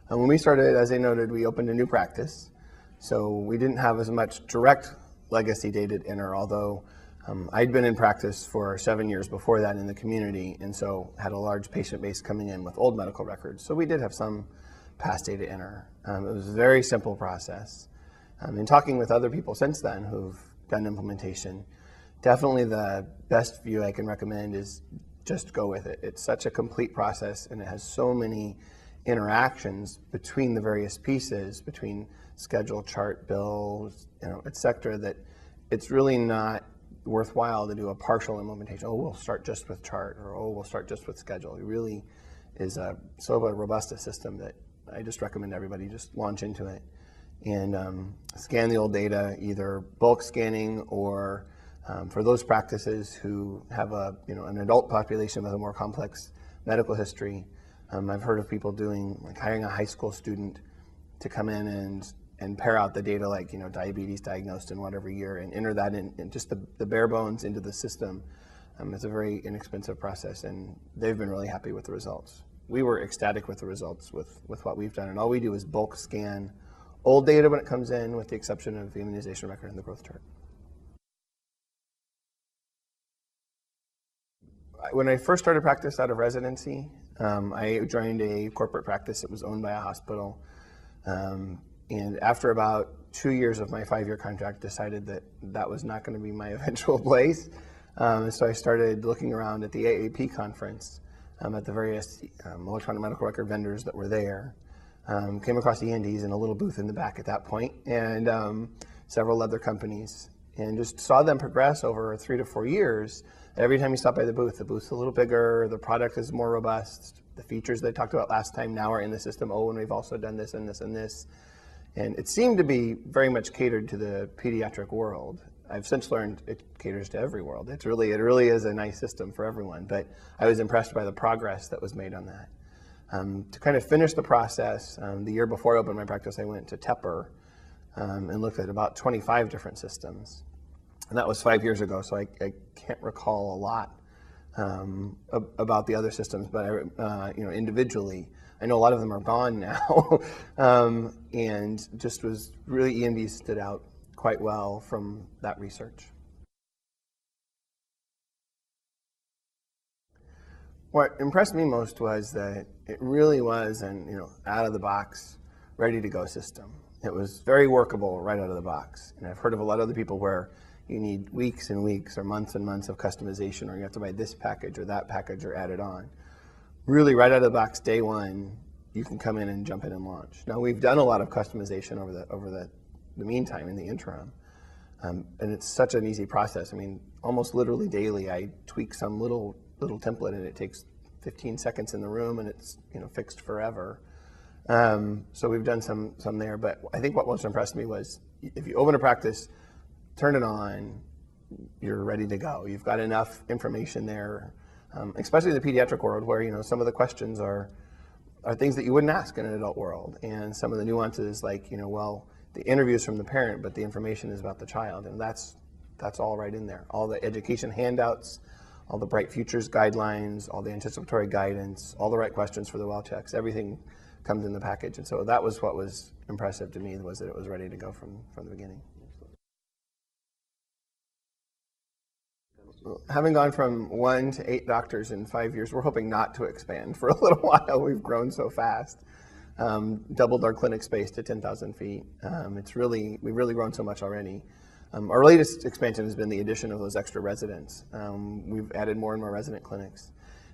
And when we started, as I noted, we opened a new practice. So we didn't have as much direct legacy data to enter, although I'd been in practice for 7 years before that in the community, and so had a large patient base coming in with old medical records. So we did have some past data to enter. It was a very simple process. In talking with other people since then who've done implementation, definitely the best view I can recommend is just go with it. It's such a complete process, and it has so many interactions between the various pieces, between schedule, chart, bills, et cetera, that it's really not worthwhile to do a partial implementation. Oh, we'll start just with chart, or oh, we'll start just with schedule. It really is a robust system that I just recommend everybody just launch into it and scan the old data, either bulk scanning or for those practices who have an adult population with a more complex medical history. I've heard of people doing, like, hiring a high school student to come in and pare out the data, like, diabetes diagnosed in whatever year, and enter that in just the bare bones into the system. It's a very inexpensive process, and they've been really happy with the results. We were ecstatic with the results with what we've done, and all we do is bulk scan old data when it comes in, with the exception of the immunization record and the growth chart. When I first started practice out of residency, I joined a corporate practice that was owned by a hospital. And after about 2 years of my 5-year contract, decided that that was not going to be my eventual place. So I started looking around at the AAP conference, at the various electronic medical record vendors that were there. Came across e-MDs in a little booth in the back at that point, and several other companies, and just saw them progress over 3 to 4 years. Every time you stop by the booth's a little bigger, the product is more robust, the features they talked about last time now are in the system. Oh, and we've also done this and this and this. And it seemed to be very much catered to the pediatric world. I've since learned it caters to every world. It really is a nice system for everyone, but I was impressed by the progress that was made on that. To kind of finish the process, the year before I opened my practice, I went to Tepper and looked at about 25 different systems. And that was 5 years ago, so I can't recall a lot about the other systems, but individually, I know a lot of them are gone now, and just was really, e-MDs stood out quite well from that research. What impressed me most was that it really was an out of the box, ready to go system. It was very workable right out of the box, and I've heard of a lot of other people where you need weeks and weeks or months and months of customization, or you have to buy this package or that package or add it on. Really, right out of the box, day one, you can come in and jump in and launch. Now, we've done a lot of customization over the meantime, in the interim, and it's such an easy process. I mean, almost literally daily, I tweak some little template, and it takes 15 seconds in the room, and it's fixed forever. So we've done some there, but I think what most impressed me was if you open a practice, turn it on, you're ready to go. You've got enough information there, especially in the pediatric world, where some of the questions are things that you wouldn't ask in an adult world, and some of the nuances, like the interview is from the parent, but the information is about the child, and that's all right in there. All the education handouts, all the Bright Futures guidelines, all the anticipatory guidance, all the right questions for the well checks, everything comes in the package. And so that was what was impressive to me, was that it was ready to go from the beginning. Having gone from 1 to 8 doctors in 5 years, we're hoping not to expand for a little while. We've grown so fast. Doubled our clinic space to 10,000 feet. We've really grown so much already. Our latest expansion has been the addition of those extra residents. We've added more and more resident clinics.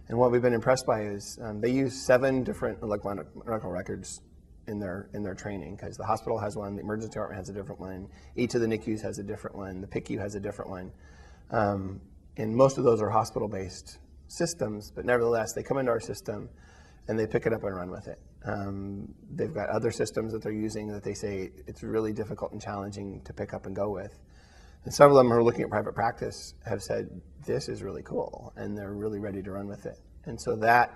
And what we've been impressed by is they use 7 different electronic medical records in their training, because the hospital has one, the emergency department has a different one, each of the NICUs has a different one, the PICU has a different one. And most of those are hospital-based systems, but nevertheless, they come into our system and they pick it up and run with it. They've got other systems that they're using that they say it's really difficult and challenging to pick up and go with. And some of them who are looking at private practice have said, this is really cool, and they're really ready to run with it. And so that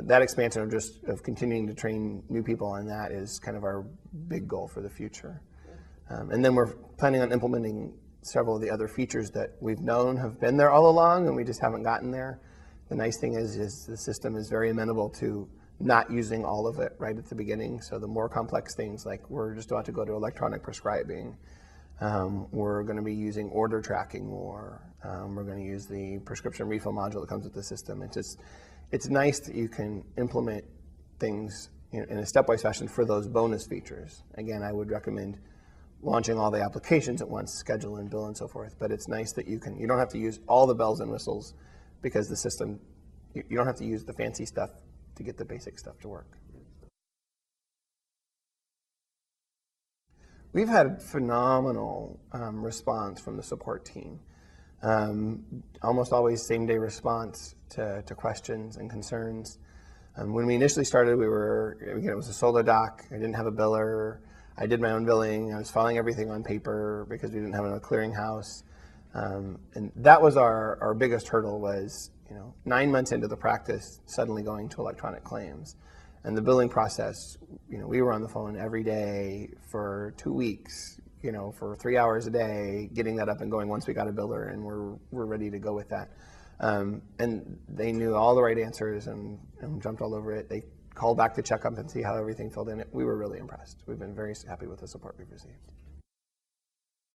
expansion of continuing to train new people on that is kind of our big goal for the future. And then we're planning on implementing several of the other features that we've known have been there all along, and we just haven't gotten there, The nice thing is the system is very amenable to not using all of it right at the beginning. So the more complex things, like we're just about to go to electronic prescribing, we're going to be using order tracking more. We're going to use the prescription refill module that comes with the system. It's nice that you can implement things in a stepwise fashion for those bonus features. Again, I would recommend launching all the applications at once, schedule and bill and so forth. But it's nice that you don't have to use all the bells and whistles, because the system, you don't have to use the fancy stuff to get the basic stuff to work. We've had phenomenal response from the support team. Almost always same-day response to questions and concerns. When we initially started, it was a solo doc. I didn't have a biller. I did my own billing. I was filing everything on paper because we didn't have a clearinghouse. And that was our biggest hurdle was, 9 months into the practice, suddenly going to electronic claims. And the billing process, we were on the phone every day for 2 weeks, for 3 hours a day, getting that up and going once we got a biller, and we're ready to go with that. And they knew all the right answers and jumped all over it. They called back to check up and see how everything filled in. We were really impressed. We've been very happy with the support we've received.